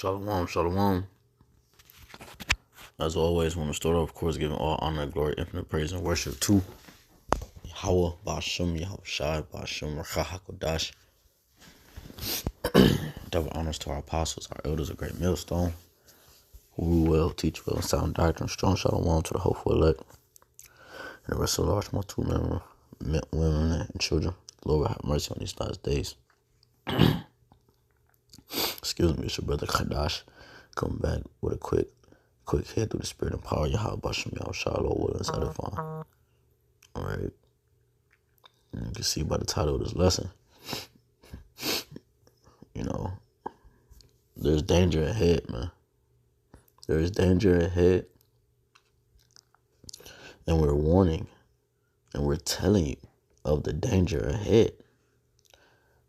Shalom, shalom. As always, want to start off, of course, giving all honor, glory, infinite praise, and worship to Yahweh, Ba'ashem, Yahushai, Ba'ashem, Racha HaKodash. Double honors to our apostles, our elders, a great millstone, who will teach well, sound doctrine, strong shalom to the hopeful elect, and the rest of the large multitude of men, women, and children. Lord will have mercy on these last days. Excuse me, it's your brother Kadash, coming back with a quick hit through the spirit and power. Yahweh, Ba'ashem, Yahushai, Lord, will is edifying. Alright. You can see by the title of this lesson, there's danger ahead, man. There is danger ahead. And we're warning and we're telling you of the danger ahead.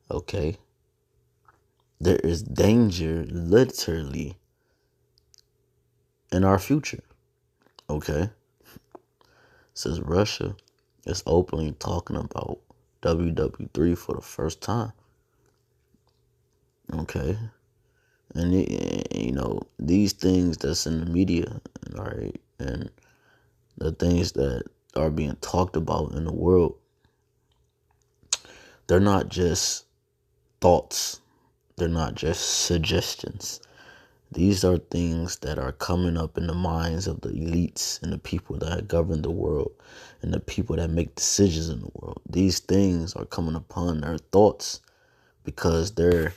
Okay? There is danger literally in our future. Okay? It says Russia is openly talking about WW3 for the first time. Okay? And, these things that's in the media, all right, and the things that are being talked about in the world, they're not just thoughts. They're not just suggestions. These are things that are coming up in the minds of the elites and the people that govern the world and the people that make decisions in the world. These things are coming upon their thoughts because they're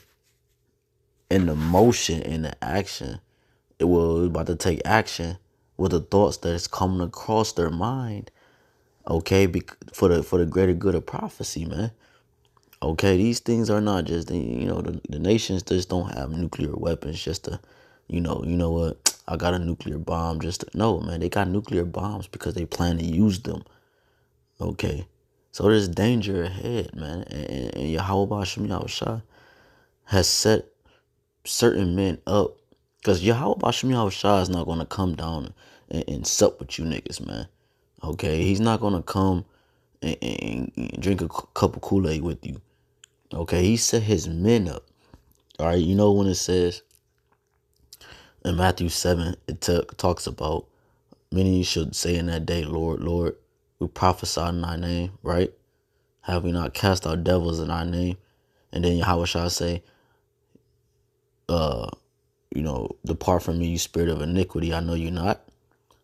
in the motion, in the action. It was about to take action with the thoughts that is coming across their mind. Okay, for the greater good of prophecy, man. Okay, these things are not just, the nations just don't have nuclear weapons just to, you know what, I got a nuclear bomb just to, no, man, they got nuclear bombs because they plan to use them. Okay, so there's danger ahead, man, and Yahweh Ba'ashem Yahushai has set certain men up, because Yahweh Ba'ashem Yahushai is not going to come down and sup with you niggas, man. Okay, he's not going to come and drink a cup of Kool-Aid with you. Okay, he set his men up. All right, when it says in Matthew 7, it talks about many should say in that day, Lord, Lord, we prophesied in thy name, right? Have we not cast out devils in thy name? And then Yahweh shall say, depart from me, you spirit of iniquity, I know you not.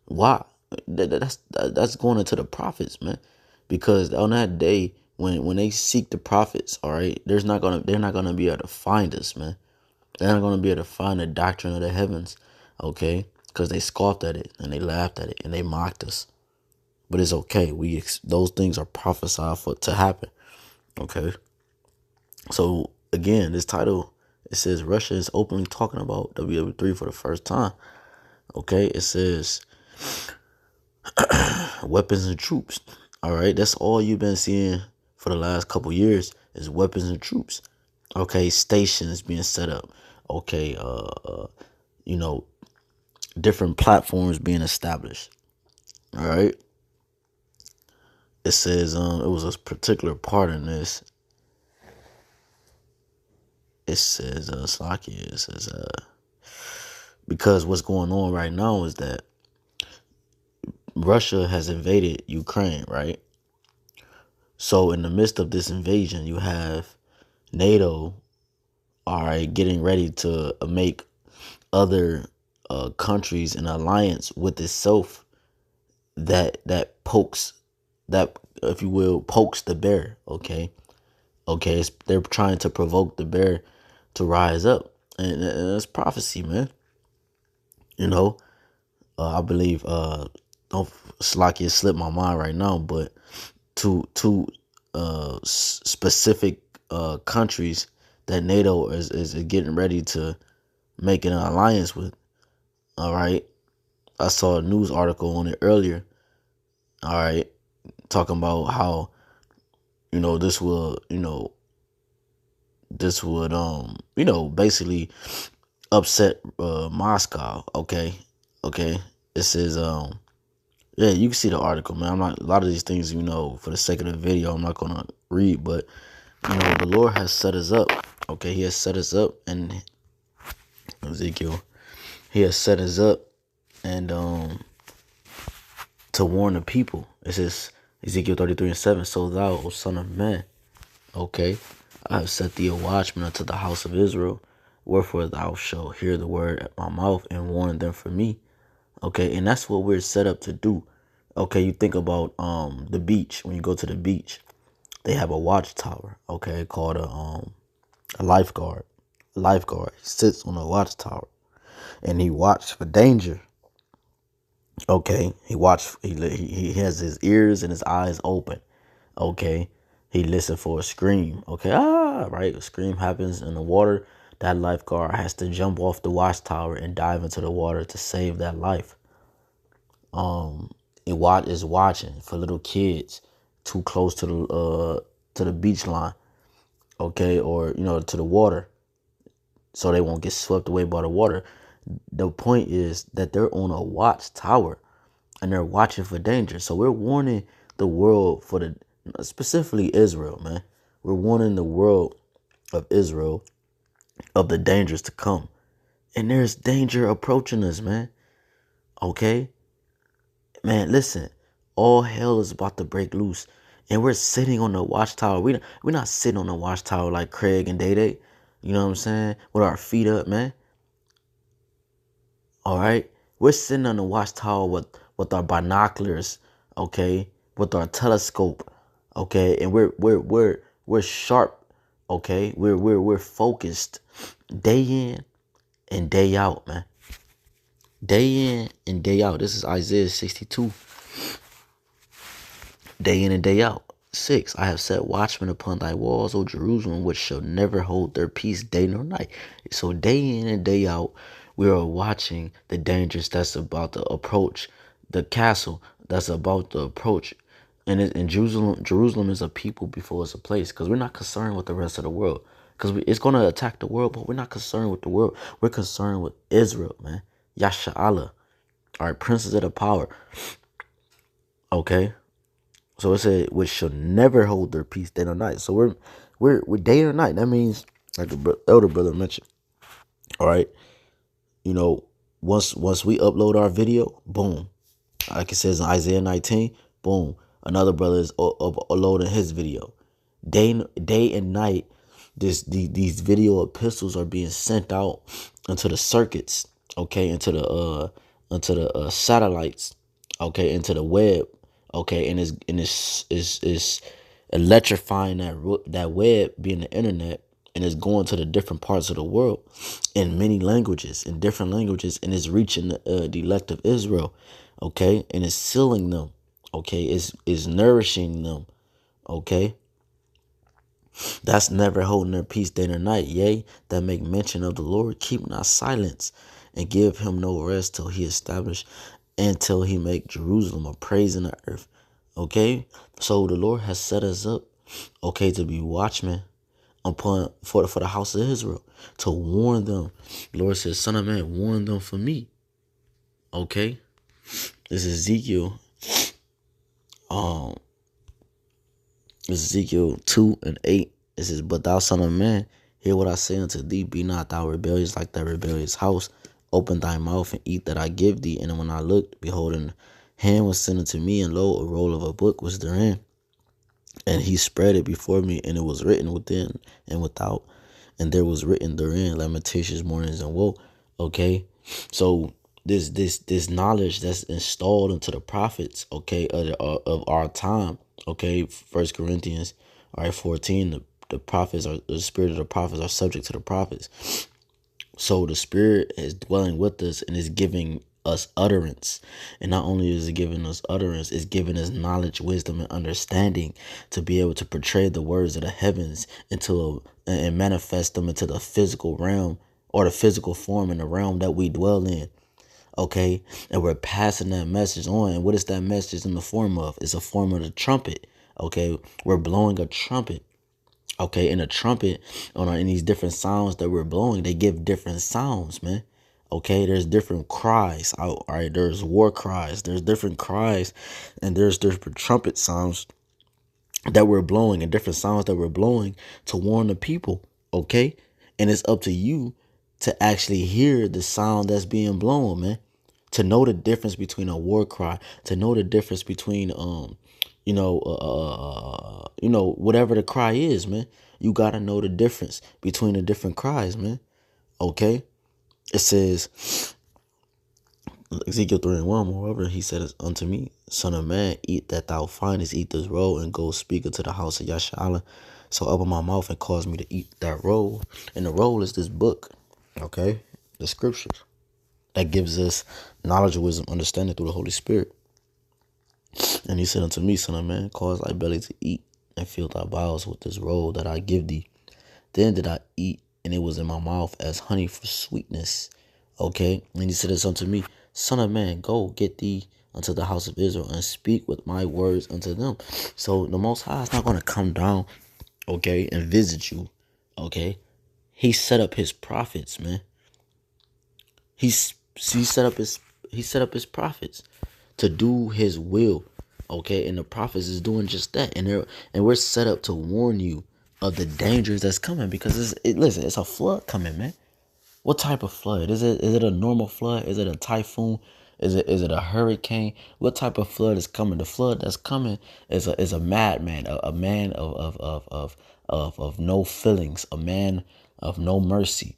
Why? That's going into the prophets, man. Because on that day, when they seek the prophets, all right, they're not gonna be able to find us, man. They're not gonna be able to find the doctrine of the heavens, okay? Because they scoffed at it and they laughed at it and they mocked us. But it's okay. Those things are prophesied to happen, okay? So again, this title, it says Russia is openly talking about WW3 for the first time. Okay, it says weapons and troops. All right, that's all you've been seeing for the last couple years is weapons and troops. Okay, stations being set up. Okay, different platforms being established. All right. It says it was a particular part in this. It says because what's going on right now is that Russia has invaded Ukraine, right? So in the midst of this invasion, you have NATO, all right, getting ready to make other countries an alliance with itself that pokes, that, if you will, pokes the bear. Okay, they're trying to provoke the bear to rise up, and that's prophecy, man. I believe don't Slacky slip my mind right now, but two specific countries that NATO is getting ready to make an alliance with. All right, I saw a news article on it earlier. All right, talking about how this will basically upset Moscow. Okay. It says yeah, you can see the article, man. I'm not, a lot of these things, for the sake of the video, I'm not gonna read, but the Lord has set us up. Okay, He has set us up, and Ezekiel. He has set us up and to warn the people. It says Ezekiel 33:7. So thou, O son of man, okay, I have set thee a watchman unto the house of Israel. Wherefore thou shalt hear the word at my mouth and warn them from me. Okay, and that's what we're set up to do. Okay, you think about the beach. When you go to the beach, they have a watchtower, okay, called a lifeguard. A lifeguard sits on a watchtower and he watches for danger. Okay, he has his ears and his eyes open. Okay, he listened for a scream. Okay, right, a scream happens in the water. That lifeguard has to jump off the watchtower and dive into the water to save that life. It is watching for little kids too close to the beach line, okay, or to the water, so they won't get swept away by the water. The point is that they're on a watchtower and they're watching for danger. So we're warning the world specifically Israel, man. We're warning the world of Israel of the dangers to come. And there's danger approaching us, man. Okay? Man, listen. All hell is about to break loose. And we're sitting on the watchtower. We're not sitting on the watchtower like Craig and Day Day. You know what I'm saying? With our feet up, man. All right? We're sitting on the watchtower with our binoculars, okay? With our telescope, okay? And we're sharp, okay? We're focused day in and day out, man. Day in and day out. This is Isaiah 62. Day in and day out. 6. I have set watchmen upon thy walls, O Jerusalem, which shall never hold their peace day nor night. So day in and day out, we are watching the dangers that's about to approach the castle, that's about to approach. And Jerusalem is a people before it's a place, because we're not concerned with the rest of the world. Because it's going to attack the world, but we're not concerned with the world. We're concerned with Israel, man. Yasha Allah. All right, princes of the power. Okay. So it said, which shall never hold their peace day or night. So we're day or night. That means, like the elder brother mentioned. All right, once we upload our video, boom, like it says in Isaiah 19, boom, another brother is uploading his video. Day and night, these video epistles are being sent out into the circuits, okay, into the satellites, okay, into the web. Okay, and it's electrifying that web, being the internet, and it's going to the different parts of the world in many languages, in different languages, and it's reaching the elect of Israel. Okay, and it's sealing them. Okay, is nourishing them. Okay, that's never holding their peace day or night. Yea, that make mention of the Lord, keep not silence, and give him no rest till he establish, until he make Jerusalem a praise in the earth. Okay, so the Lord has set us up, okay, to be watchmen for the house of Israel, to warn them. The Lord says, son of man, warn them for me. Okay, this is Ezekiel. Ezekiel 2:8. It says, but thou son of man, hear what I say unto thee. Be not thou rebellious like that rebellious house. Open thy mouth and eat that I give thee. And when I looked, behold, an hand was sent unto me, and lo, a roll of a book was therein. And he spread it before me, and it was written within and without. And there was written therein lamentations, mournings, and woe. Okay, so this knowledge that's installed into the prophets, okay, of our time, okay, 1 Corinthians, all right, 14, the prophets are, the spirit of the prophets are subject to the prophets. So the spirit is dwelling with us and is giving us utterance. And not only is it giving us utterance, it's giving us knowledge, wisdom, and understanding to be able to portray the words of the heavens and manifest them into the physical realm, or the physical form in the realm that we dwell in. Okay, and we're passing that message on. And what is that message in the form of? It's a form of the trumpet. Okay, we're blowing a trumpet. Okay, and a trumpet in these different sounds that we're blowing, they give different sounds, man. Okay, there's different cries. All right, there's war cries. There's different cries, and there's different trumpet sounds that we're blowing, and different sounds that we're blowing to warn the people. Okay, and it's up to you to actually hear the sound that's being blown, man. To know the difference between a war cry, to know the difference between whatever the cry is, man. You gotta know the difference between the different cries, man. Okay? It says Ezekiel 3 and 1, moreover, he said unto me, Son of man, eat that thou findest, eat this roll, and go speak unto the house of Yasharahla. So open my mouth and cause me to eat that roll. And the roll is this book, okay? The scriptures that gives us knowledge, wisdom, understanding through the Holy Spirit. And he said unto me, Son of man, cause thy belly to eat, and fill thy bowels with this roll that I give thee. Then did I eat, and it was in my mouth as honey for sweetness. Okay? And he said this unto me, Son of man, go get thee unto the house of Israel, and speak with my words unto them. So the Most High is not going to come down, okay, and visit you, okay? He set up his prophets, man. He set up his prophets to do his will, okay? And the prophets is doing just that, and we're set up to warn you of the dangers that's coming, because listen, it's a flood coming, man. What type of flood? Is it a normal flood? Is it a typhoon? Is it a hurricane? What type of flood is coming? The flood that's coming is a madman, a man of no feelings, a man of no mercy.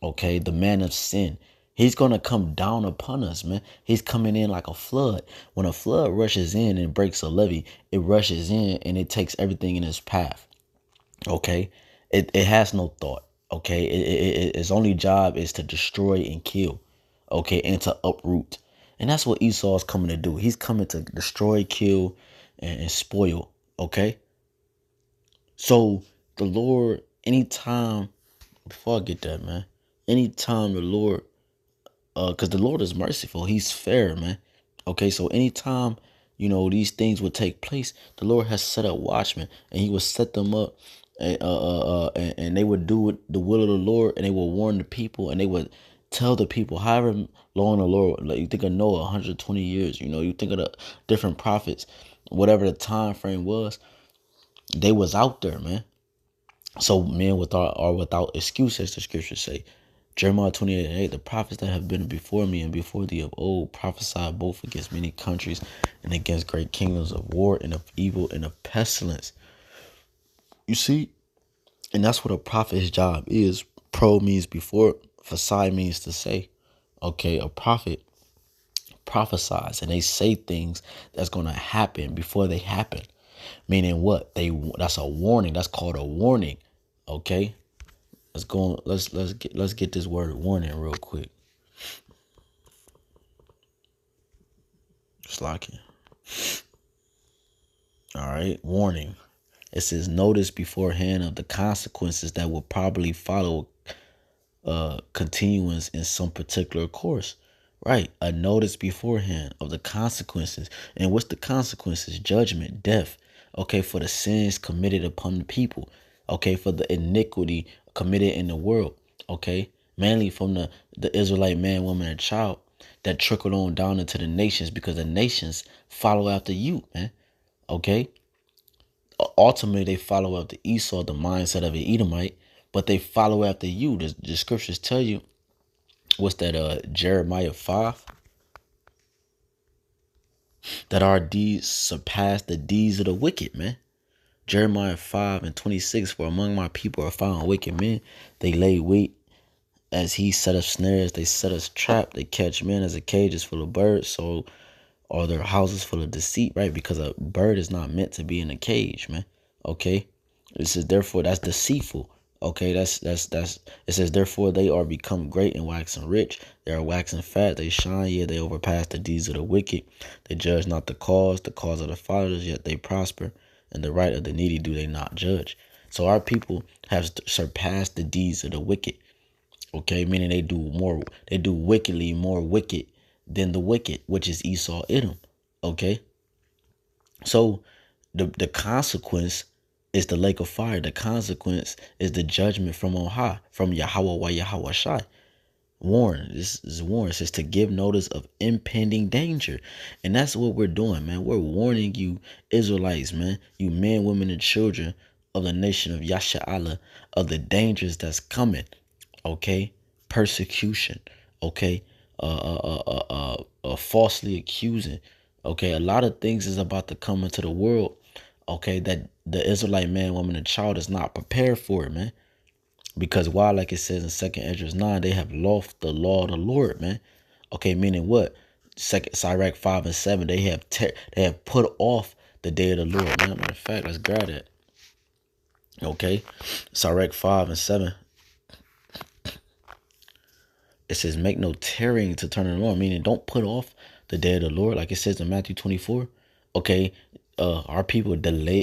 Okay, the man of sin. He's gonna come down upon us, man. He's coming in like a flood. When a flood rushes in and breaks a levee, it rushes in and it takes everything in its path. Okay, it has no thought. Okay, its only job is to destroy and kill. Okay, and to uproot. And that's what Esau is coming to do. He's coming to destroy, kill, and spoil. Okay, so the Lord, anytime, before I get that, man, anytime the Lord, because the Lord is merciful, he's fair, man. Okay, so anytime, these things would take place, the Lord has set up watchmen, and he would set them up, and they would do the will of the Lord, and they would warn the people, and they would tell the people, however long the Lord, like you think of Noah, 120 years, you think of the different prophets, whatever the time frame was, they was out there, man. So men are without excuse, as the scriptures say. Jeremiah 28:8, the prophets that have been before me and before thee of old prophesied both against many countries and against great kingdoms of war and of evil and of pestilence. You see? And that's what a prophet's job is. Pro means before, phasai means to say. Okay, a prophet prophesies and they say things that's going to happen before they happen. Meaning what? That's a warning. That's called a warning. Okay? Let's get this word warning real quick. Slacking. All right, warning. It says notice beforehand of the consequences that will probably follow continuance in some particular course. Right, a notice beforehand of the consequences. And what's the consequences? Judgment, death. Okay, for the sins committed upon the people. Okay, for the iniquity committed in the world. Okay, mainly from the Israelite man, woman, and child that trickled on down into the nations, because the nations follow after you, man. Okay, ultimately they follow after Esau, the mindset of an Edomite, but they follow after you. The scriptures tell you, what's that, Jeremiah 5, that our deeds surpass the deeds of the wicked, man. Jeremiah 5:26, for among my people are found wicked men. They lay wait as he set up snares. They set us trap. They catch men as a cage is full of birds. So are their houses full of deceit, right? Because a bird is not meant to be in a cage, man. Okay. It says, therefore, that's deceitful. Okay, that's it says, therefore they are become great and waxing rich. They are waxing fat, they shine, yet they overpass the deeds of the wicked. They judge not the cause of the fathers, yet they prosper, and the right of the needy do they not judge. So our people have surpassed the deeds of the wicked. Okay, meaning they do wickedly more wicked than the wicked, which is Esau, Edom. Okay, so the consequence is the lake of fire. The consequence is the judgment from on high, from Yahweh Yahweh Shai. Warn. This is warn. It says to give notice of impending danger. And that's what we're doing, man. We're warning you, Israelites, man. You men, women, and children of the nation of Yasharahla, of the dangers that's coming. Okay? persecution, okay, falsely accusing, okay. A lot of things is about to come into the world, okay, that the Israelite man, woman, and child is not prepared for it, man. Because why, like it says in 2nd Esdras 9, they have lost the law of the Lord, man. Okay, meaning what? Second Sirach 5 and 7, they have put off the day of the Lord, man. Matter of fact, let's grab that. Okay, Sirach 5 and 7. It says, make no tarrying to turn it on, meaning don't put off the day of the Lord, like it says in Matthew 24. Okay, our people delay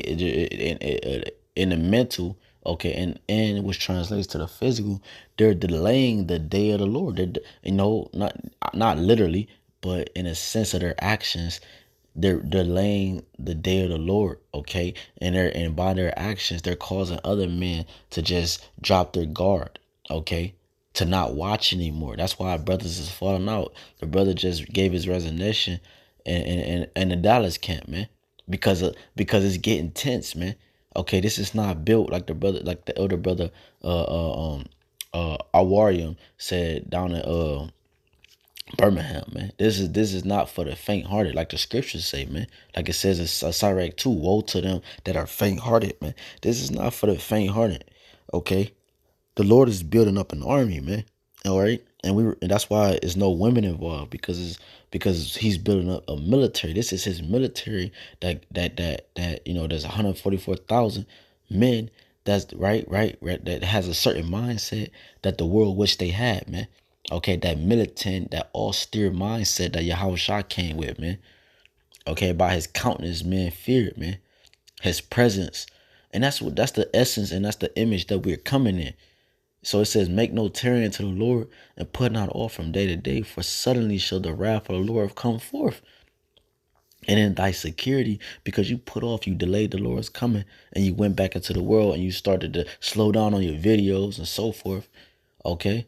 in the mental, okay, and which translates to the physical. They're delaying the day of the Lord. Not literally, but in a sense of their actions, they're delaying the day of the Lord, okay, and by their actions, they're causing other men to just drop their guard, okay, to not watch anymore. That's why brothers is falling out. The brother just gave his resignation in the Dallas camp, man, because it's getting tense, man. Okay, this is not built like the elder brother, Awarium said down in Birmingham, man. This is not for the faint-hearted, like the scriptures say, man. Like it says in Sirach 2, woe to them that are faint-hearted, man. This is not for the faint-hearted, okay? The Lord is building up an army, man. All right, and that's why there's no women involved, because he's building up a military. This is his military that there's 144,000 men. That's right. That has a certain mindset that the world wish they had, man. Okay, that militant, that austere mindset that Yahushua came with, man. Okay, by his countenance, men feared, man. His presence, and that's the essence, and that's the image that we're coming in. So it says, make no tarrying to the Lord, and put not off from day to day, for suddenly shall the wrath of the Lord come forth. And in thy security, because you put off, you delayed the Lord's coming, and you went back into the world, and you started to slow down on your videos and so forth. Okay,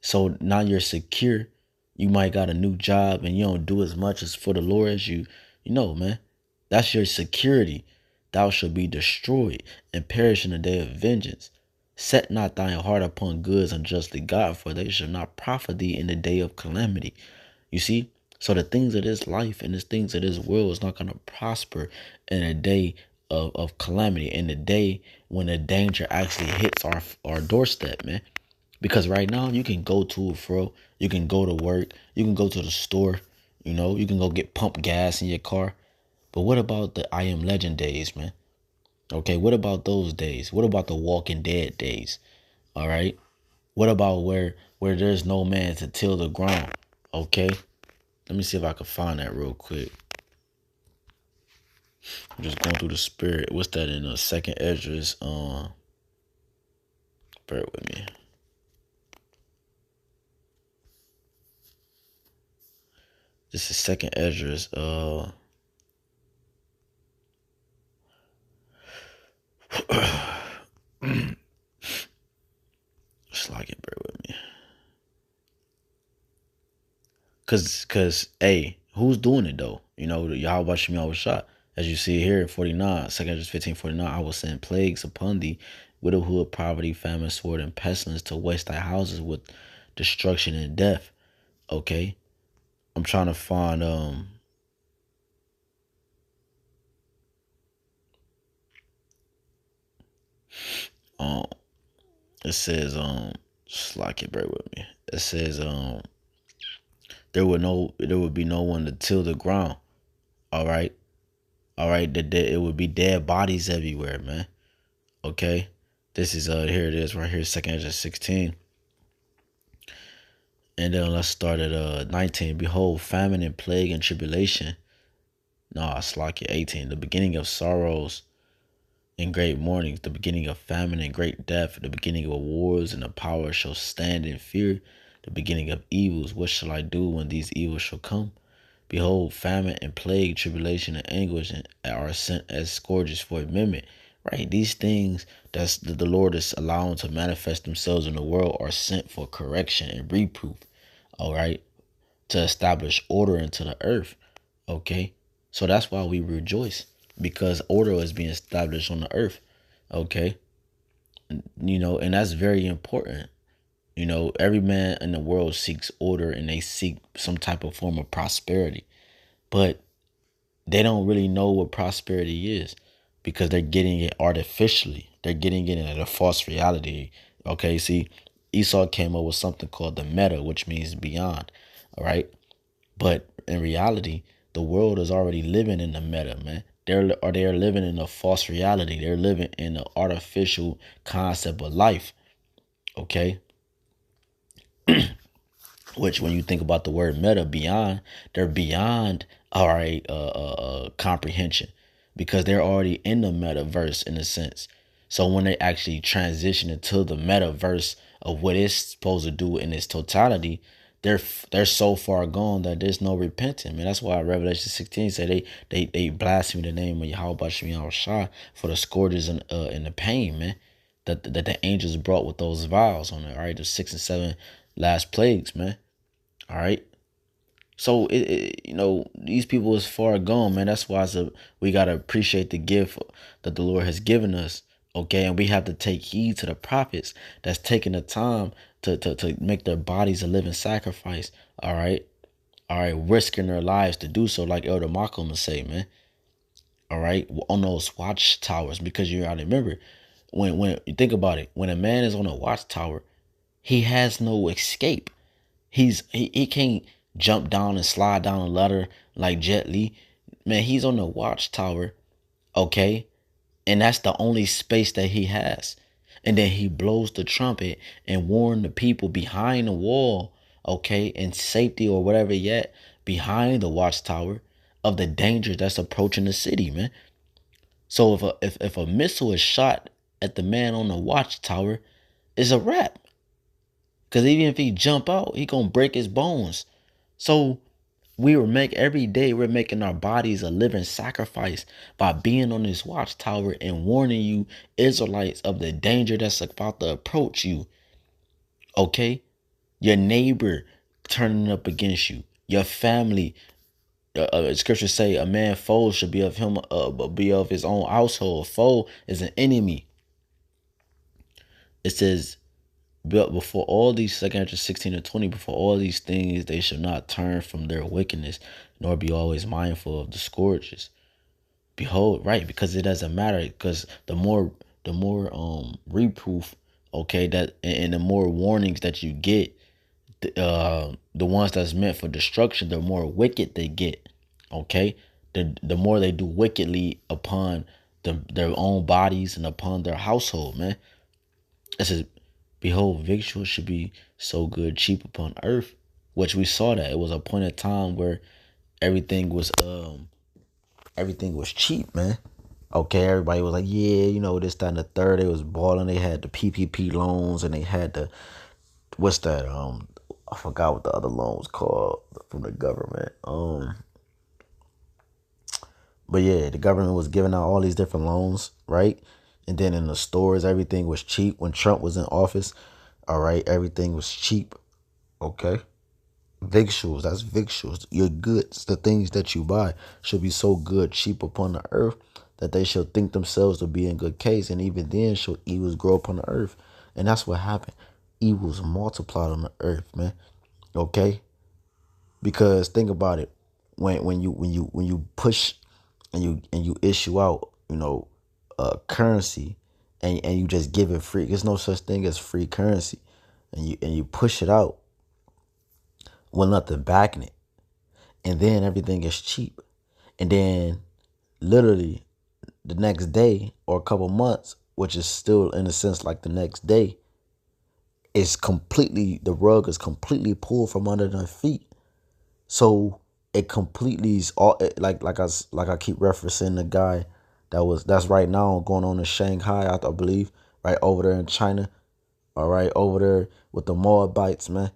so now you're secure. You might got a new job, and you don't do as much as for the Lord as you know, man. That's your security. Thou shalt be destroyed and perish in the day of vengeance. Set not thine heart upon goods unjustly got, for they shall not profit thee in the day of calamity. You see? So the things of this life and the things of this world is not going to prosper in a day of calamity, in the day when the danger actually hits our doorstep, man. Because right now you can go to a fro, you can go to work, you can go to the store, you can go get pump gas in your car. But what about the I Am Legend days, man? Okay, what about those days? What about the Walking Dead days? All right. What about where there's no man to till the ground? Okay. Let me see if I can find that real quick. I'm just going through the spirit. What's that in 2nd Esdras? Bear with me. This is 2nd Esdras. Just like it, bear with me. Cause, hey, who's doing it though? The Yahweh Shem Yahweh shot. As you see here in 49, 2nd Esdras 15:49, I will send plagues upon thee, widowhood, poverty, famine, sword, and pestilence to waste thy houses with destruction and death. Okay. I'm trying to find it says just like it, bear with me. It says there would be no one to till the ground. All right. It would be dead bodies everywhere, man. Okay. This is here it is right here, 2nd Esdras 16. And then let's start at 19. Behold, famine and plague and tribulation. No, it's like it 18. The beginning of sorrows and great mournings, the beginning of famine and great death, the beginning of wars, and the power shall stand in fear, the beginning of evils. What shall I do when these evils shall come? Behold, famine and plague, tribulation and anguish are sent as scourges for amendment. Right? These things that the Lord is allowing to manifest themselves in the world are sent for correction and reproof. All right? To establish order into the earth. Okay? So that's why we rejoice, because order is being established on the earth. Okay? And that's very important. You know, every man in the world seeks order and they seek some type of form of prosperity, but they don't really know what prosperity is because they're getting it artificially. They're getting it in a false reality. Okay, see, Esau came up with something called the meta, which means beyond. All right, but in reality, the world is already living in the meta, man. They're living in a false reality. They're living in an artificial concept of life. Okay, which when you think about the word meta, beyond, they're beyond all right comprehension because they're already in the metaverse in a sense. So when they actually transition into the metaverse of what it's supposed to do in its totality, they're so far gone that there's no repenting, man. That's why Revelation 16 say they blaspheme the name of Yahweh Shem Shah for the scourges and the pain, man, that the angels brought with those vials on it. All right, the 6 and 7 last plagues, man. All right. So these people is far gone, man. That's why we gotta appreciate the gift that the Lord has given us. Okay, and we have to take heed to the prophets that's taking the time to make their bodies a living sacrifice. All right, risking their lives to do so, like Elder Malcolm would say, man. All right, on those watchtowers, because you gotta remember when you think about it, when a man is on a watchtower, he has no escape. He can't jump down and slide down a ladder like Jet Li. Man, he's on the watchtower, okay? And that's the only space that he has. And then he blows the trumpet and warn the people behind the wall, okay, in safety or whatever yet, behind the watchtower of the danger that's approaching the city, man. So if a missile is shot at the man on the watchtower, it's a wrap. Cause even if he jump out, he gonna break his bones. So every day we're making our bodies a living sacrifice by being on this watchtower and warning you Israelites of the danger that's about to approach you. Okay, your neighbor turning up against you, your family. Scriptures say a man foe should be of him, be of his own household. A foe is an enemy. It says but before all these, 2 Corinthians 16 and 20, before all these things, they shall not turn from their wickedness, nor be always mindful of the scourges. Behold, right, because it doesn't matter, because the more reproof, okay, that and the more warnings that you get, the ones that's meant for destruction, the more wicked they get. Okay, the more they do wickedly upon their own bodies and upon their household, man. It says, behold, victuals should be so good, cheap upon earth. Which we saw that it was a point of time where everything was everything was cheap, man. Okay, everybody was like, yeah, this, that, and the third. They was balling. They had the PPP loans and they had the what's that? I forgot what the other loan was called from the government. But yeah, the government was giving out all these different loans, right? And then in the stores, everything was cheap. When Trump was in office, all right, everything was cheap. Okay. Victuals, that's victuals. Your goods, the things that you buy, should be so good, cheap upon the earth, that they shall think themselves to be in good case. And even then shall evils grow upon the earth. And that's what happened. Evils multiplied on the earth, man. Okay? Because think about it. When you push and you issue out, currency, and you just give it free. There's no such thing as free currency. And you push it out with nothing backing it. And then everything is cheap. And then literally the next day or a couple months, which is still in a sense like the next day, the rug is completely pulled from under their feet. So it completely is all like I keep referencing the guy that's right now going on in Shanghai, I believe, right over there in China. All right, over there with the Moabites, man.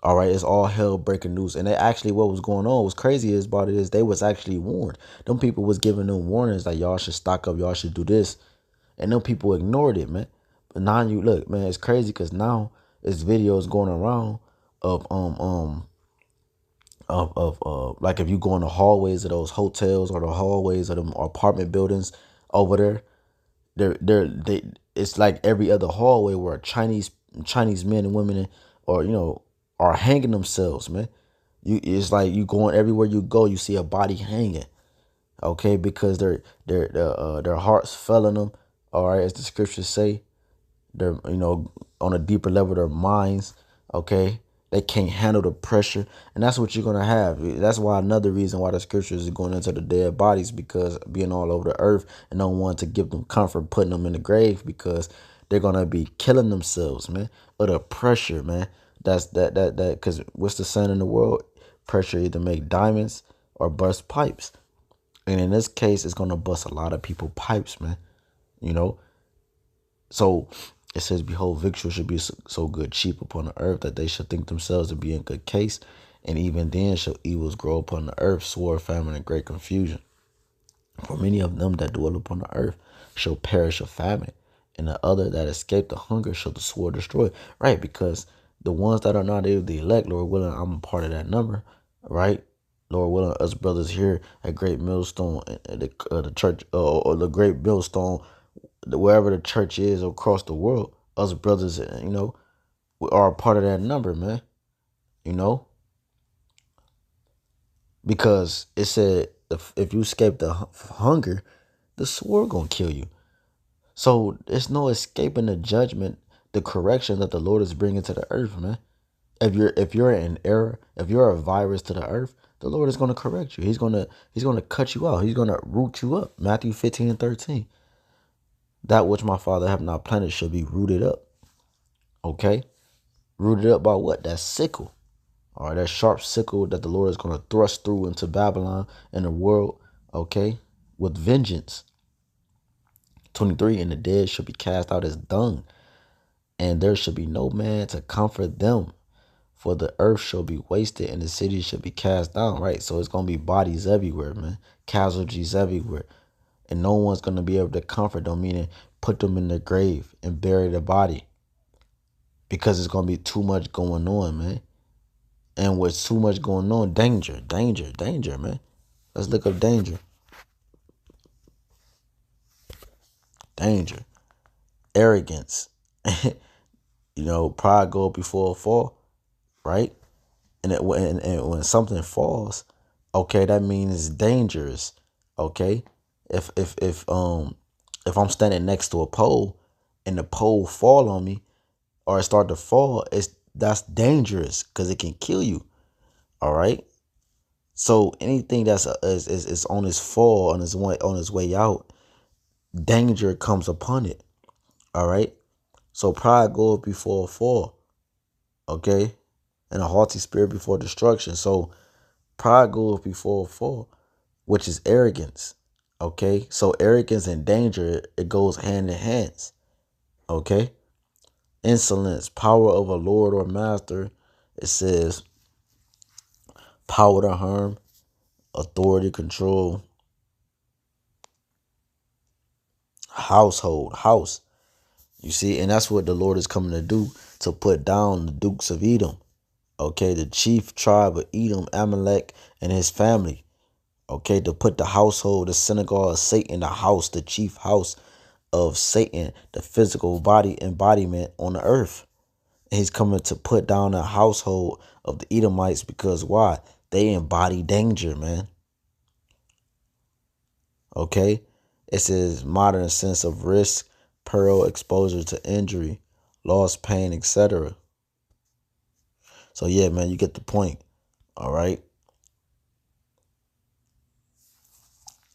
All right, it's all hell breaking news. And what was going on, what's crazy is about it is they was actually warned. Them people was giving them warnings like y'all should stock up, y'all should do this. And them people ignored it, man. But now you look, man, it's crazy because now it's videos going around of like if you go in the hallways of those hotels or the hallways of them apartment buildings over there, it's like every other hallway where Chinese Chinese men and women, or are hanging themselves, man. It's like you going everywhere you go, you see a body hanging. Okay, because their hearts failing them. All right, as the scriptures say, they're on a deeper level, their minds. Okay, they can't handle the pressure, and that's what you're gonna have. That's why another reason why the scriptures is going into the dead bodies, because being all over the earth and no one to give them comfort, putting them in the grave, because they're gonna be killing themselves, man, of the pressure, man. That because what's the saying in the world? Pressure either make diamonds or bust pipes. And in this case, it's gonna bust a lot of people pipes, man. You know. So it says, "Behold, victual should be so good cheap upon the earth, that they should think themselves to be in good case, and even then shall evils grow upon the earth, sword, famine, and great confusion. For many of them that dwell upon the earth shall perish of famine, and the other that escape the hunger shall the sword destroy." Right, because the ones that are not able to elect, Lord willing, I'm a part of that number, right? Lord willing, us brothers here at Great Millstone, the church, or the Great Millstone, wherever the church is across the world, us brothers, we are a part of that number, man. You know, because it said if you escape the hunger, the sword gonna kill you. So there's no escaping the judgment, the correction that the Lord is bringing to the earth, man. If you're in error, if you're a virus to the earth, the Lord is gonna correct you. He's gonna cut you out. He's gonna root you up. Matthew 15:13. That which my Father have not planted shall be rooted up. Okay, rooted up by what? That sickle. All right, that sharp sickle that the Lord is gonna thrust through into Babylon and the world. Okay, with vengeance. 23. And the dead shall be cast out as dung, and there shall be no man to comfort them. For the earth shall be wasted, and the city shall be cast down. Right, so it's gonna be bodies everywhere, man. Casualties everywhere, and no one's gonna be able to comfort them. Meaning, put them in the grave and bury the body, because it's gonna be too much going on, man. And with too much going on, danger, danger, danger, man. Let's look up danger. Danger, arrogance. Pride go before a fall, right? And when something falls, okay, that means it's dangerous. Okay, if I'm standing next to a pole and the pole fall on me, or it start to fall, that's dangerous, because it can kill you. All right. So anything that's is on its fall, on its way out, danger comes upon it. All right. So pride goeth before a fall. Okay, and a haughty spirit before destruction. So pride goeth before a fall, which is arrogance. Okay, so arrogance and danger, it goes hand in hand. Okay, insolence, power of a lord or master. It says power to harm, authority, control, household, house. You see, and that's what the Lord is coming to do, to put down the dukes of Edom. Okay, the chief tribe of Edom, Amalek, and his family. Okay, to put the household, the synagogue of Satan, the house, the chief house of Satan, the physical body embodiment on the earth. And he's coming to put down the household of the Edomites, because why? They embody danger, man. Okay, it says modern sense of risk, peril, exposure to injury, loss, pain, etc. So yeah, man, you get the point. All right.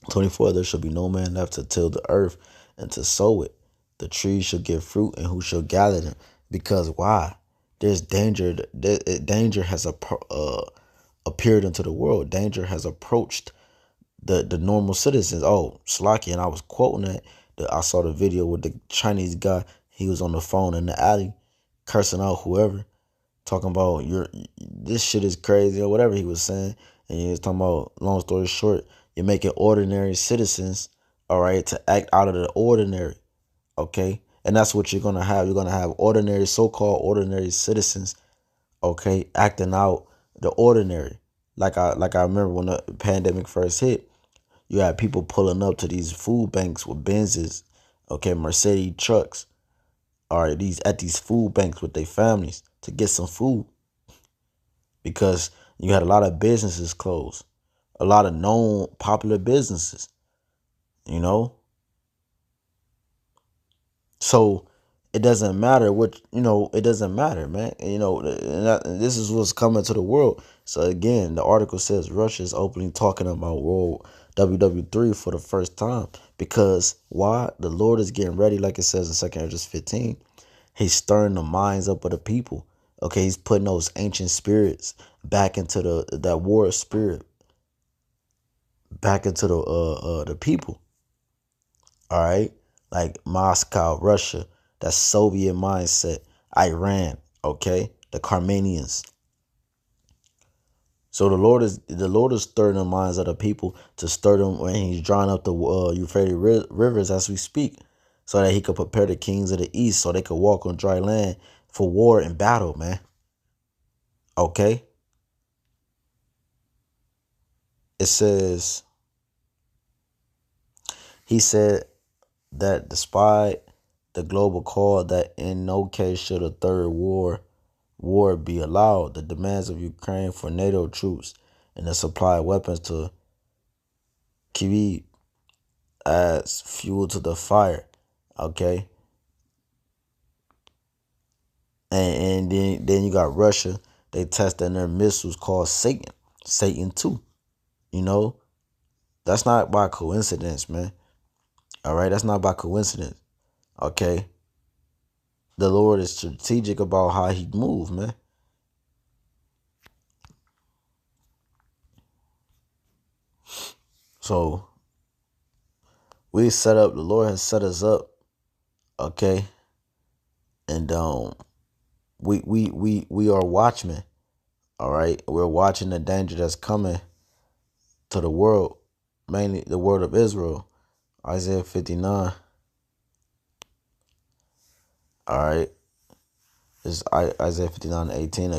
24. There shall be no man left to till the earth and to sow it. The trees shall give fruit, and who shall gather them? Because why? There's danger. Danger has appeared into the world. Danger has approached the normal citizens. Oh, Slacky, and I was quoting that. I saw the video with the Chinese guy. He was on the phone in the alley, cursing out whoever, talking about this shit is crazy or whatever he was saying. And he was talking about, long story short, you're making ordinary citizens, all right, to act out of the ordinary, okay? And that's what you're gonna have. You're gonna have ordinary, so-called ordinary citizens, okay, acting out the ordinary. Like I remember when the pandemic first hit, you had people pulling up to these food banks with Benzes, okay, Mercedes trucks, All right, these food banks with their families to get some food because you had a lot of businesses closed, a lot of known popular businesses, you know. So it doesn't matter what, it doesn't matter, man. And this is what's coming to the world. So again, the article says Russia is openly talking about World WW3 for the first time because why? The Lord is getting ready, like it says in 2 Ezra 15. He's stirring the minds up of the people. Okay, he's putting those ancient spirits back into that war spirit back into the people. All right, like Moscow, Russia, that Soviet mindset, Iran, okay, the Carmanians. So the Lord is stirring the minds of the people to stir them, when He's drawing up the Euphrates rivers as we speak, so that He could prepare the kings of the east, so they could walk on dry land for war and battle, man. Okay, it says He said that despite the global call that in no case should a third war be allowed, the demands of Ukraine for NATO troops and the supply of weapons to Kyiv adds fuel to the fire. Okay, and then you got Russia. They testing their missiles called Satan 2. You know, that's not by coincidence, man. All right, that's not by coincidence. Okay, the Lord is strategic about how He moves, man. So the Lord has set us up, okay, and we are watchmen. All right, we're watching the danger that's coming to the world, mainly the world of Israel. Isaiah 59. All right, this is Isaiah 59:18.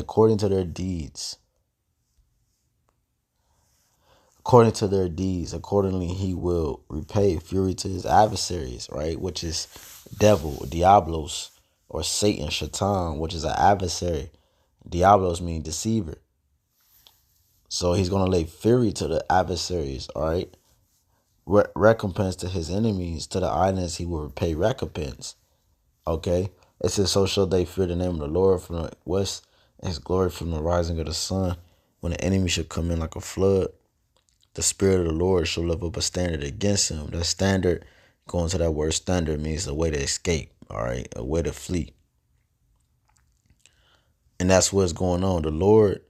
Accordingly He will repay fury to His adversaries, right? Which is devil, diablos, or Satan, Shaitan, which is an adversary. Diablos mean deceiver. So He's gonna lay fury to the adversaries, all right? Recompense to His enemies, to the islands He will repay recompense. Okay? It says, so shall they fear the name of the Lord from the west, and His glory from the rising of the sun. When the enemy shall come in like a flood, the Spirit of the Lord shall lift up a standard against him. That standard, going to that word standard, means a way to escape, all right? A way to flee. And that's what's going on. The Lord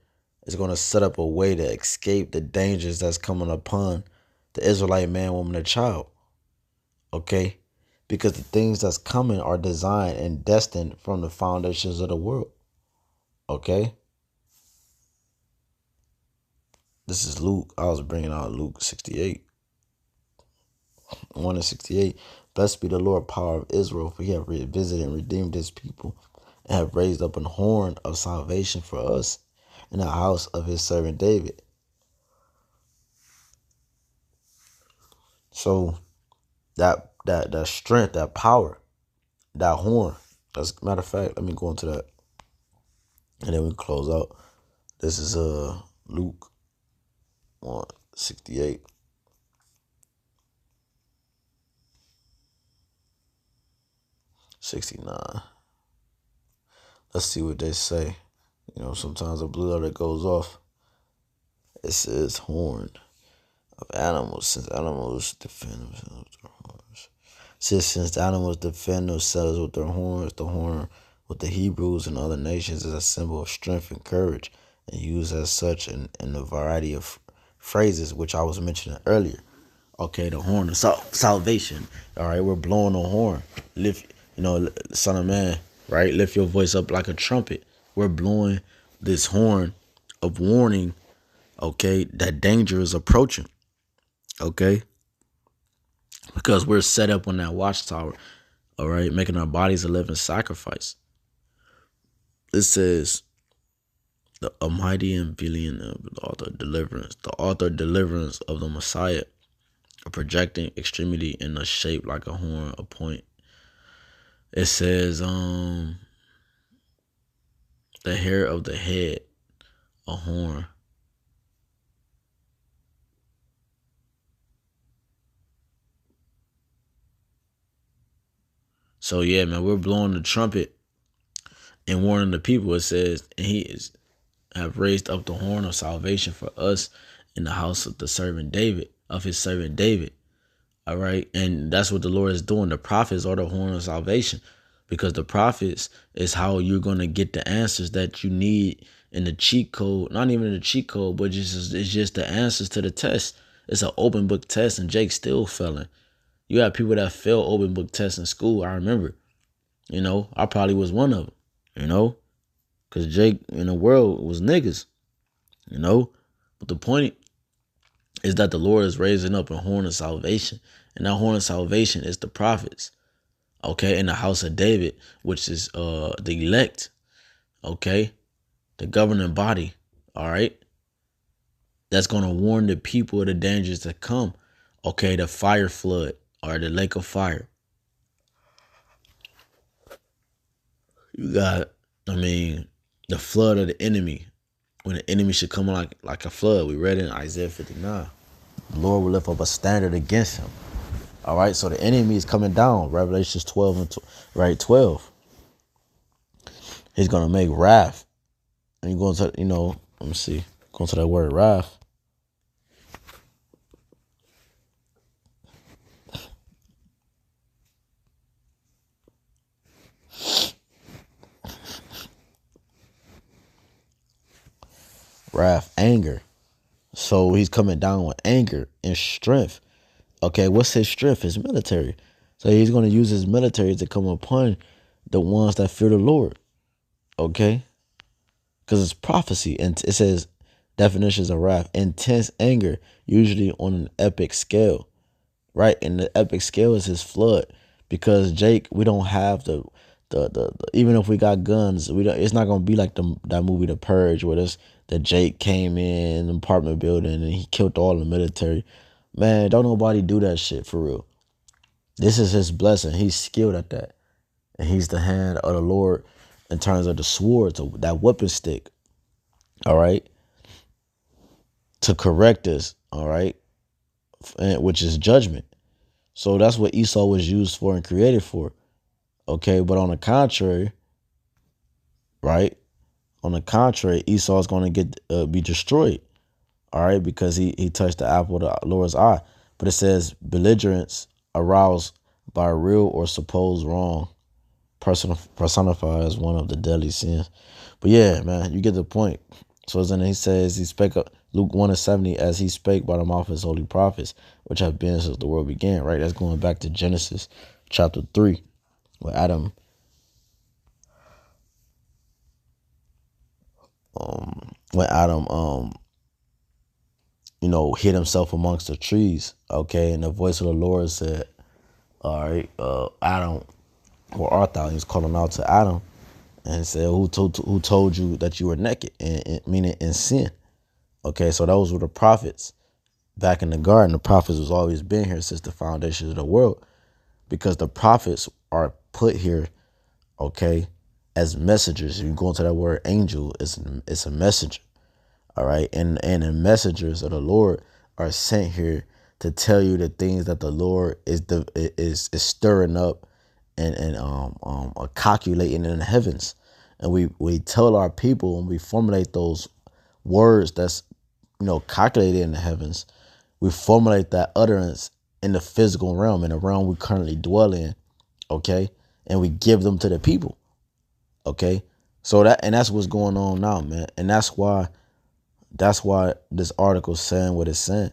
is going to set up a way to escape the dangers that's coming upon the Israelite man, woman, and child. Okay? Because the things that's coming are designed and destined from the foundations of the world. Okay? This is Luke. I was bringing out Luke 68. 1:68. Blessed be the Lord, power of Israel, for He hath visited and redeemed His people, and have raised up an horn of salvation for us in the house of His servant David. So that strength, that power, that horn. As a matter of fact, let me go into that, and then we close out. This is Luke 1:68. 69. Let's see what they say. Sometimes a blue letter goes off. It says horn of animals, since animals defend themselves with their horns. Since the animals defend themselves with their horns, the horn with the Hebrews and other nations is a symbol of strength and courage, and used as such in a variety of phrases, which I was mentioning earlier. Okay, the horn of salvation. All right, we're blowing a horn. Lift, Son of Man, right? Lift your voice up like a trumpet. We're blowing this horn of warning, okay, that danger is approaching. Okay, because we're set up on that watchtower, all right, making our bodies a living sacrifice. It says the Almighty and Billion of the author of deliverance of the Messiah, a projecting extremity in a shape like a horn, a point, It says the hair of the head, a horn. So yeah, man, we're blowing the trumpet and warning the people. It says, and he is have raised up the horn of salvation for us in the house of the servant David, of his servant David. All right. And that's what the Lord is doing. The prophets are the horn of salvation, because the prophets is how you're going to get the answers that you need in the cheat code. Not even in the cheat code, but it's just the answers to the test. It's an open book test, and Jake's still failing. You have people that fail open book tests in school. I remember, I probably was one of them, because Jake in the world was niggas, But the point is that the Lord is raising up a horn of salvation, and that horn of salvation is the prophets, okay, in the house of David, which is the elect, okay, the governing body, all right, that's going to warn the people of the dangers to come, okay, the fire flood or the lake of fire. You got, the flood of the enemy, when the enemy should come like a flood. We read in Isaiah 59. The Lord will lift up a standard against him. All right, so the enemy is coming down. Revelations 12 and 12. He's gonna make wrath. And you're going to, let me see. Going to that word wrath. Wrath, anger. So he's coming down with anger and strength. Okay, what's his strength? His military. So he's going to use his military to come upon the ones that fear the Lord. Okay? Because it's prophecy. And it says definitions of wrath. Intense anger, usually on an epic scale. Right? And the epic scale is his flood. Because Jake, we don't have the even if we got guns, we don't. It's not gonna be like that movie The Purge, where that Jake came in an apartment building and he killed all the military. Man, don't nobody do that shit for real. This is his blessing. He's skilled at that, and he's the hand of the Lord in terms of the sword, so that weapon stick. All right, to correct us. All right, which is judgment. So that's what Esau was used for and created for. Okay, but on the contrary, right? On the contrary, Esau is going to be destroyed. All right, because he touched the apple of the Lord's eye. But it says belligerence aroused by real or supposed wrong personified as one of the deadly sins. But yeah, man, you get the point. So then he says he spake up Luke 1:70 as he spake by the mouth of his holy prophets, which have been since the world began. Right, that's going back to Genesis chapter 3, where Adam hid himself amongst the trees. Okay, and the voice of the Lord said, all right, Adam, or Arthur, he was calling out to Adam and said, who told you that you were naked? And meaning in sin. Okay, so those were the prophets back in the garden. The prophets was always been here since the foundations of the world, because the prophets are put here, okay, as messengers. You go into that word angel, it's a messenger. All right. And the messengers of the Lord are sent here to tell you the things that the Lord is stirring up and calculating in the heavens. And we tell our people, and we formulate those words that's calculated in the heavens. We formulate that utterance in the physical realm, in the realm we currently dwell in. Okay. And we give them to the people. Okay. So that's what's going on now, man. And that's why this article is saying what it's saying.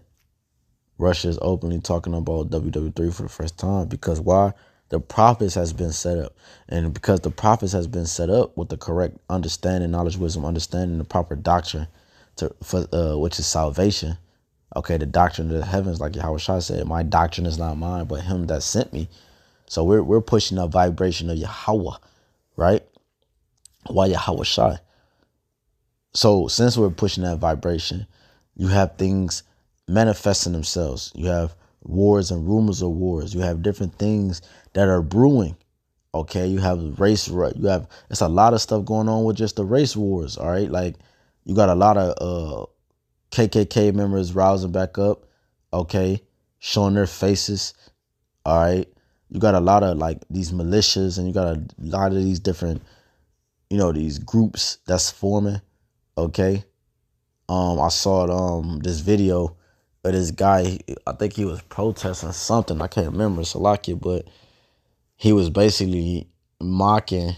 Russia is openly talking about WW3 for the first time. Because why? The prophets has been set up. And because the prophets has been set up with the correct understanding, knowledge, wisdom, understanding, the proper doctrine, which is salvation. Okay, the doctrine of the heavens, like Yahweh Shai said, my doctrine is not mine, but him that sent me. So we're pushing a vibration of Yahweh, right? Why Yahweh Shai? So since we're pushing that vibration, you have things manifesting themselves. You have wars and rumors of wars. You have different things that are brewing. Okay, you have you have, it's a lot of stuff going on with just the race wars. All right, like you got a lot of KKK members rousing back up. Okay, showing their faces. All right, you got a lot of like these militias, and you got a lot of these different, these groups that's forming. Okay, I saw this video of this guy. I think he was protesting something. I can't remember Salakia, but he was basically mocking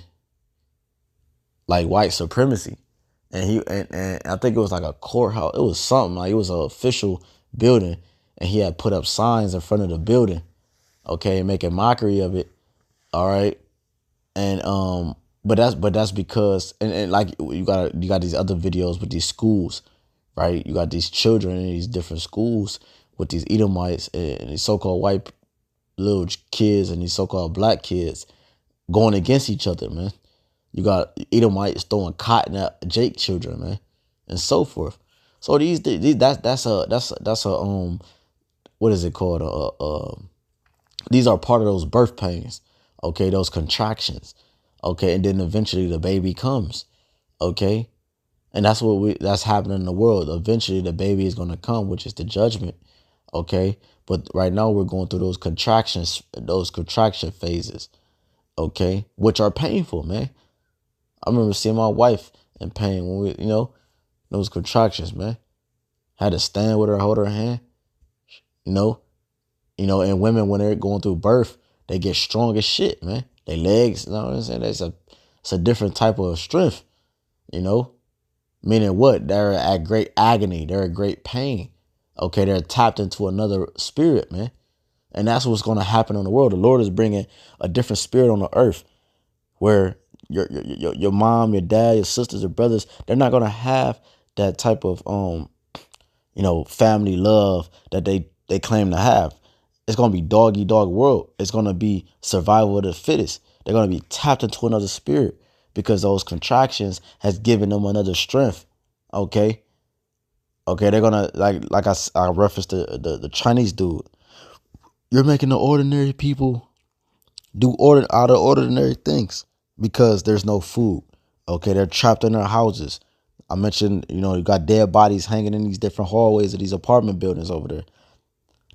like white supremacy, and and I think it was like a courthouse. It was something like it was an official building, and he had put up signs in front of the building, okay, making mockery of it. All right, and but that's because and like you got these other videos with these schools, right? You got these children in these different schools with these Edomites and these so-called white little kids and these so-called black kids going against each other, man. You got Edomites throwing cotton at Jake children, man, and so forth. So these that's a what is it called? These are part of those birth pains, okay, those contractions, okay, and then eventually the baby comes, okay, and that's happening in the world. Eventually the baby is gonna come, which is the judgment, okay. But right now we're going through those contraction phases, okay, which are painful, man. I remember seeing my wife in pain when those contractions, man. Had to stand with her, hold her hand, you know, and women when they're going through birth, they get strong as shit, man. Their legs, you know what I'm saying? It's a different type of strength, you know. Meaning what? They're at great agony. They're at great pain. Okay, they're tapped into another spirit, man. And that's what's going to happen in the world. The Lord is bringing a different spirit on the earth where your mom, your dad, your sisters, your brothers, they're not gonna have that type of family love that they claim to have. It's gonna be dog eat dog world. It's gonna be survival of the fittest. They're gonna be tapped into another spirit because those contractions has given them another strength. Okay, they're gonna like I referenced the Chinese dude. You're making the ordinary people do out of ordinary things because there's no food. Okay, they're trapped in their houses. I mentioned, you got dead bodies hanging in these different hallways of these apartment buildings over there.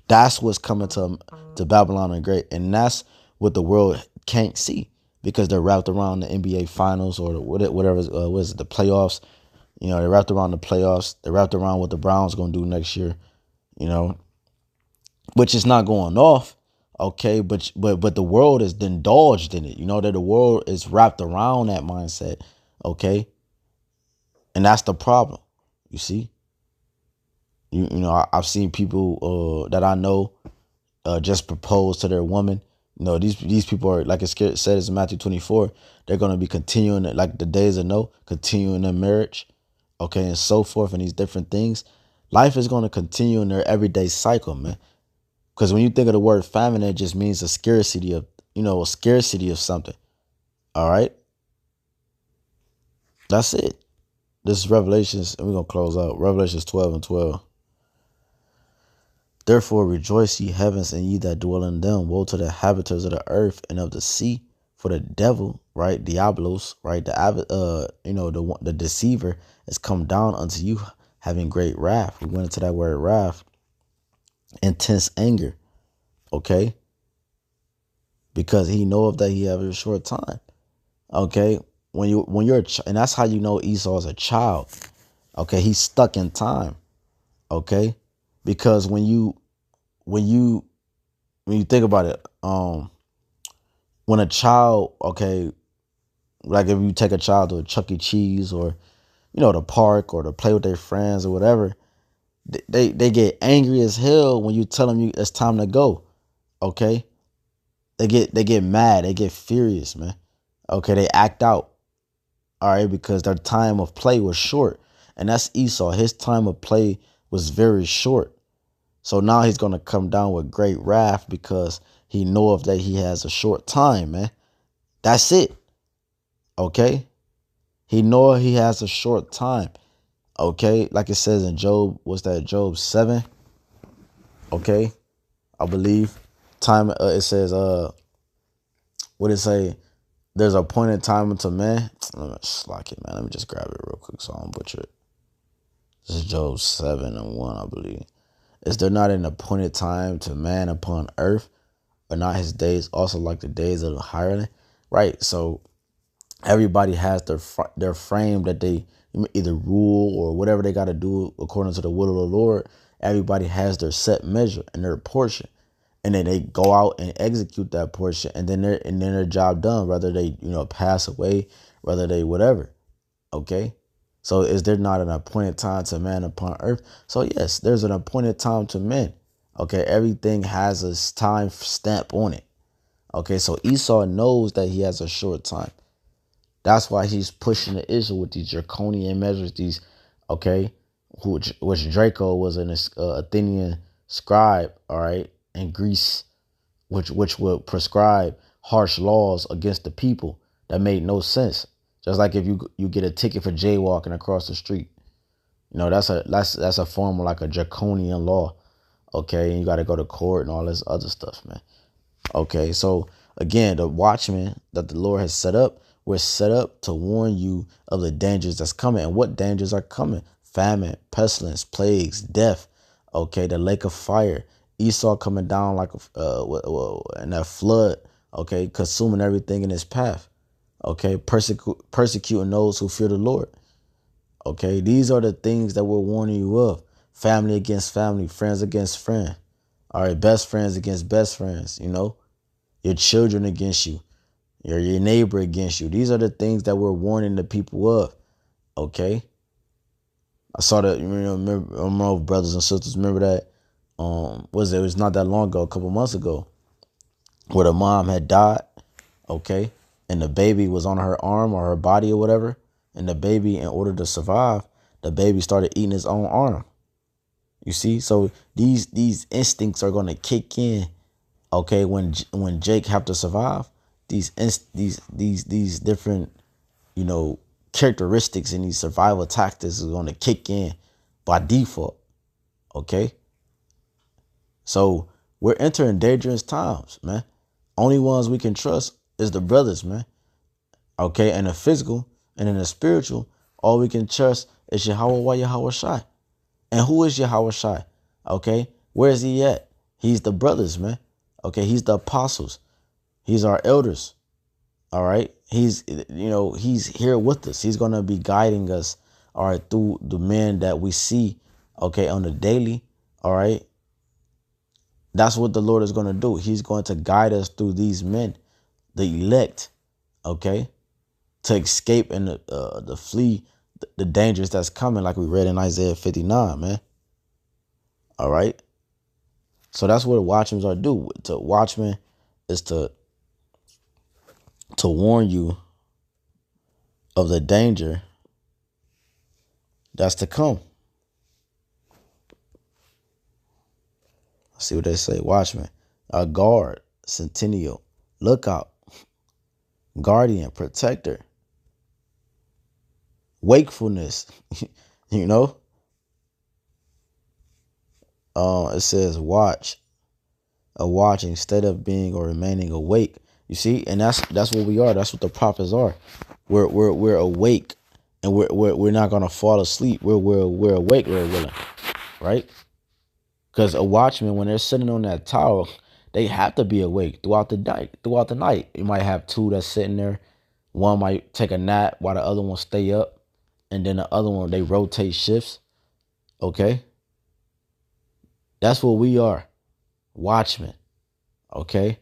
That's what's coming to Babylon the Great, and that's what the world can't see because they're wrapped around the NBA Finals or whatever. What is it, the playoffs? They're wrapped around the playoffs. They're wrapped around what the Browns gonna do next year. You know, which is not going off. Okay, but the world is indulged in it. That the world is wrapped around that mindset. Okay, and that's the problem. You see, I've seen people that I know just propose to their woman. These people are, like it says in Matthew 24. They're going to be continuing it, like the days of Noah, continuing their marriage, okay, and so forth, and these different things. Life is going to continue in their everyday cycle, man. Because when you think of the word famine, it just means a scarcity of something. All right. That's it. This is Revelations, and we're going to close out. Revelations 12:12. Therefore rejoice, ye heavens, and ye that dwell in them. Woe to the inhabitants of the earth and of the sea, for the devil, right, Diablos, right, the deceiver, has come down unto you, having great wrath. We went into that word wrath, intense anger. Okay, because he knoweth that he have a short time. Okay, and that's how you know Esau is a child. Okay, he's stuck in time. Okay, because when you think about it, when a child, okay, like if you take a child to a Chuck E. Cheese or the park or to play with their friends or whatever, they get angry as hell when you tell them it's time to go. Okay, they get mad, they get furious, man. Okay, they act out. All right, because their time of play was short. And that's Esau. His time of play was very short. So now he's going to come down with great wrath because he knoweth that he has a short time, man. That's it. Okay? He knoweth he has a short time. Okay? Like it says in Job, what's that? Job 7. Okay? I believe. Time, it says, what did it say? there's a point in time to man. Let me just lock it, man. Let me just grab it real quick so I don't butcher it. This is Job 7:1, I believe. Is there not an appointed time to man upon earth, or not his days also like the days of the hireling? Right. So everybody has their frame that they either rule or whatever they got to do according to the will of the Lord. Everybody has their set measure and their portion, and then they go out and execute that portion, and then their job done. Whether they pass away, whether they whatever. Okay. So is there not an appointed time to man upon earth? So yes, there's an appointed time to men. Okay. Everything has a time stamp on it. Okay. So Esau knows that he has a short time. That's why he's pushing the issue with these draconian measures. These, okay, which Draco was an Athenian scribe, all right, in Greece, which would prescribe harsh laws against the people that made no sense. Just like if you get a ticket for jaywalking across the street, that's a form of like a draconian law, okay, and you got to go to court and all this other stuff, man. Okay, so again, the watchmen that the Lord has set up were set up to warn you of the dangers that's coming. And what dangers are coming? Famine, pestilence, plagues, death. Okay, the lake of fire. Esau coming down like and that flood. Okay, consuming everything in his path. Okay, persecuting those who fear the Lord. Okay, these are the things that we're warning you of. Family against family, friends against friend. All right, best friends against best friends, your children against you, your neighbor against you. These are the things that we're warning the people of. Okay. I saw that, remember brothers and sisters, remember that, it was not that long ago, a couple months ago, where the mom had died, okay, and the baby was on her arm or her body or whatever, and the baby, in order to survive, the baby started eating his own arm. You see, so these instincts are going to kick in, okay, when Jake have to survive. These different, characteristics and these survival tactics is going to kick in by default. Okay, so we're entering dangerous times, man. Only ones we can trust is the brothers, man. Okay, and the physical and in the spiritual, all we can trust is Yahweh Shai. And who is Yahweh Shai? Okay, where is he at? He's the brothers, man. Okay, he's the apostles. He's our elders. All right. He's here with us. He's going to be guiding us, all right, through the men that we see, okay, on the daily. All right. That's what the Lord is going to do. He's going to guide us through these men, the elect, okay, to escape and to flee the dangers that's coming, like we read in Isaiah 59, man. All right. So that's what the watchmen are do. To watchmen is to warn you of the danger that's to come. See what they say. Watchman, a guard, centennial, lookout, guardian, protector, wakefulness. It says watch, a watching instead of being or remaining awake. You see, and that's what we are. That's what the prophets are. We're awake, and we're not gonna fall asleep. We're awake. We're willing, right? Because a watchman, when they're sitting on that tower, they have to be awake throughout the night. Throughout the night, you might have two that's sitting there. One might take a nap while the other one stay up, and then the other one they rotate shifts. Okay, that's what we are, watchmen. Okay,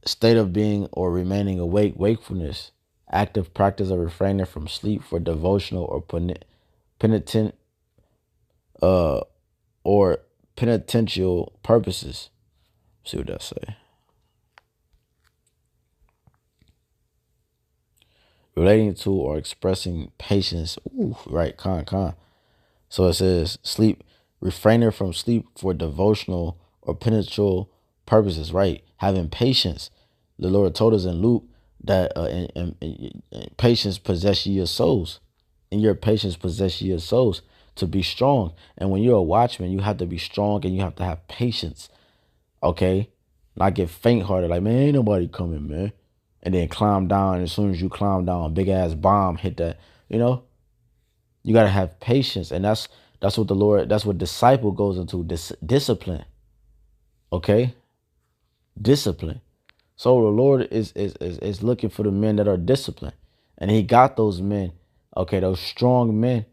state of being or remaining awake, wakefulness, active practice of refraining from sleep for devotional or penitent, or penitential purposes. See what that say. Relating to or expressing patience. Ooh, right, con. So it says sleep, refraining from sleep for devotional or penitential purposes, right? Having patience. The Lord told us in Luke that in patience possess ye your souls. In your patience possess ye your souls, to be strong. And when you're a watchman, you have to be strong and you have to have patience. Okay? Not get faint hearted, like, man, ain't nobody coming, man. and then climb down. And as soon as you climb down, a big ass bomb hit that. You know, you gotta have patience, and that's what the Lord. That's what disciple goes into. Discipline. Okay, discipline. So the Lord is looking for the men that are disciplined, and He got those men. Okay, those strong men.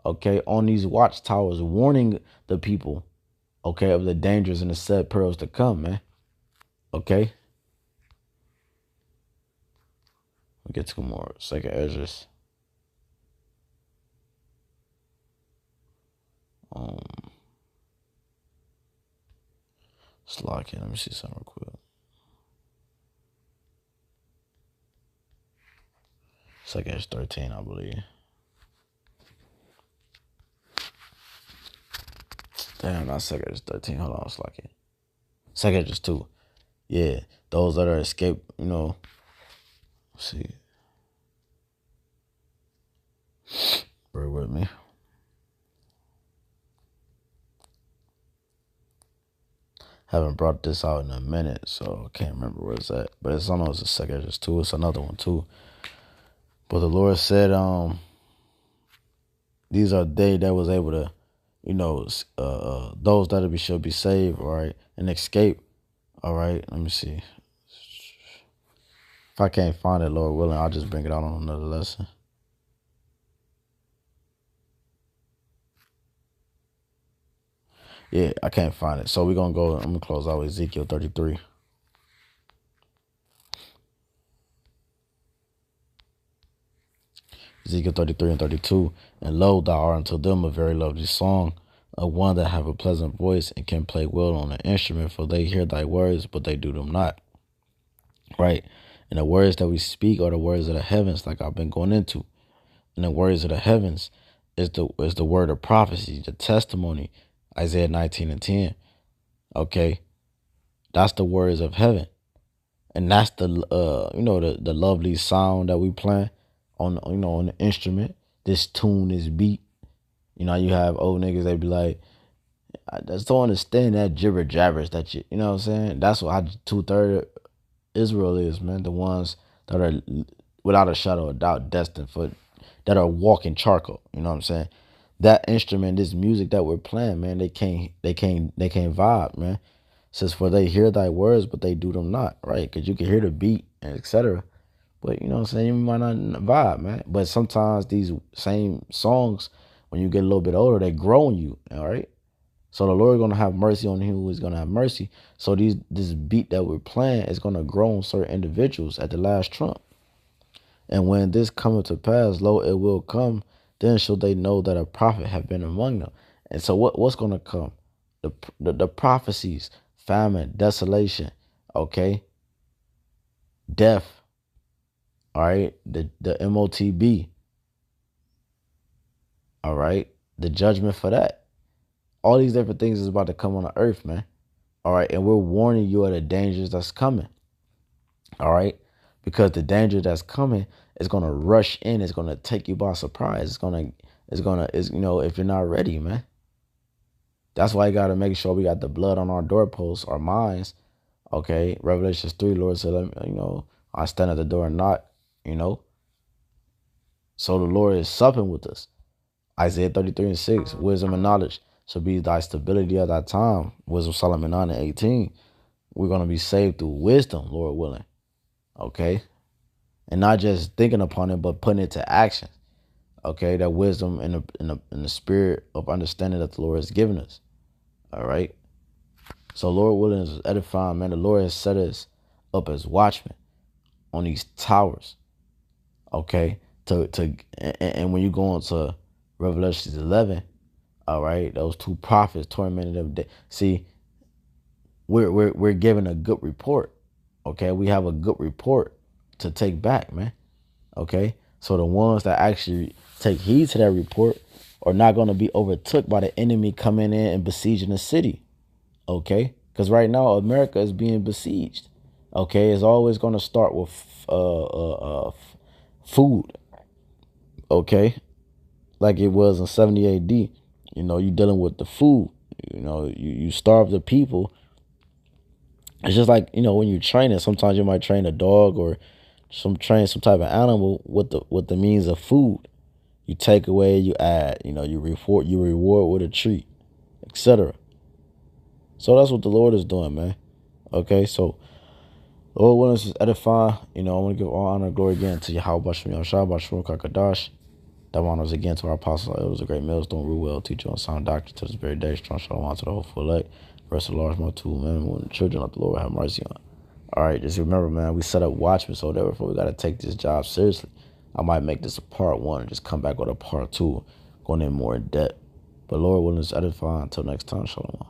Okay, on these watchtowers, warning the people. Okay, of the dangers and the sad pearls to come, man. Okay, we'll get to more. Second Esdras. Um, Slock here. Let me see something real quick. Second Esdras 13, I believe. Damn, not Second Esdras 13. Hold on, Slock here. Second Esdras 2. Yeah, those that are escaped, you know. Let's see. Bear with me. Haven't brought this out in a minute, so I can't remember where it's at. But it's I know it's a Second Esdras 2. It's another one too. But the Lord said, these are they that was able to, you know, those that should be saved, all right, and escape. All right, let me see. If I can't find it, Lord willing, I'll just bring it out on another lesson. Yeah, I can't find it. So we're going to go, I'm going to close out with Ezekiel 33. Ezekiel 33 and 32. And lo, thou art unto them a very lovely song, of one that have a pleasant voice and can play well on an instrument, for they hear thy words, but they do them not. Right? And the words that we speak are the words of the heavens, like I've been going into. And the words of the heavens is the word of prophecy, the testimony, Isaiah 19 and 10. Okay? That's the words of heaven. And that's the the lovely sound that we play on on the instrument. This tune, this beat. You know, you have old niggas, they be like, I just don't understand that gibber jabbers that you know what I'm saying? That's what 2/3 Israel is, man. The ones that are without a shadow of doubt destined for that are walking charcoal. You know what I'm saying? That instrument, this music that we're playing, man, they can't vibe, man. It says, for they hear thy words, but they do them not, right? Because you can hear the beat and etc. But you know what I'm saying? You might not vibe, man. But sometimes these same songs, when you get a little bit older, they grow on you, all right? So the Lord is gonna have mercy on him who is gonna have mercy. So this beat that we're playing is gonna grow on certain individuals at the last trump. And when this cometh to pass, lo, it will come. Then shall they know that a prophet have been among them. And so what's gonna come? The prophecies, famine, desolation, okay, death, all right, the MOTB, all right, the judgment for that. All these different things is about to come on the earth, man. All right, and we're warning you of the dangers that's coming. All right, because the danger that's coming is gonna rush in. It's gonna take you by surprise. It's you know, if you're not ready, man. That's why you gotta make sure we got the blood on our doorposts, our minds. Okay, Revelations 3, Lord said, you know, I stand at the door and knock. You know, so the Lord is supping with us. Isaiah 33 and 6, wisdom and knowledge shall be thy stability at that time. Wisdom Solomon 9 and 18. We're gonna be saved through wisdom, Lord willing. Okay, and not just thinking upon it, but putting it to action. Okay, that wisdom in the spirit of understanding that the Lord has given us. All right. So Lord willing is edifying, man. The Lord has set us up as watchmen on these towers. Okay. And when you go into Revelation 11, all right, those two prophets tormented them. See, we're given a good report. Okay, we have a good report to take back, man. Okay, so the ones that actually take heed to that report are not going to be overtook by the enemy coming in and besieging the city. Okay, because right now America is being besieged. Okay, it's always going to start with food. Okay, like it was in 70 AD. You know, you dealing with the food. You know, you starve the people. It's just like, you know, when you're training, sometimes you might train a dog or train some type of animal with the means of food. You take away, you add, you reward with a treat, etc. So that's what the Lord is doing, man. Okay, so Lord willing is edifying. I want to give all honor and glory again to Yahweh Bashem Yahushua Bashem Kakadash. That honors again to our apostles. It was a great millstone, rule well, teacher, and sound doctor to this very day. Strong shalom to the whole full elect. Rest of the large multitude, men, women, and children of the Lord have mercy on. All right, just remember, man, we set up watchmen, so therefore we got to take this job seriously. I might make this a part 1 and just come back with a part 2, going in more in depth. But Lord willing is edifying. Until next time, shalom.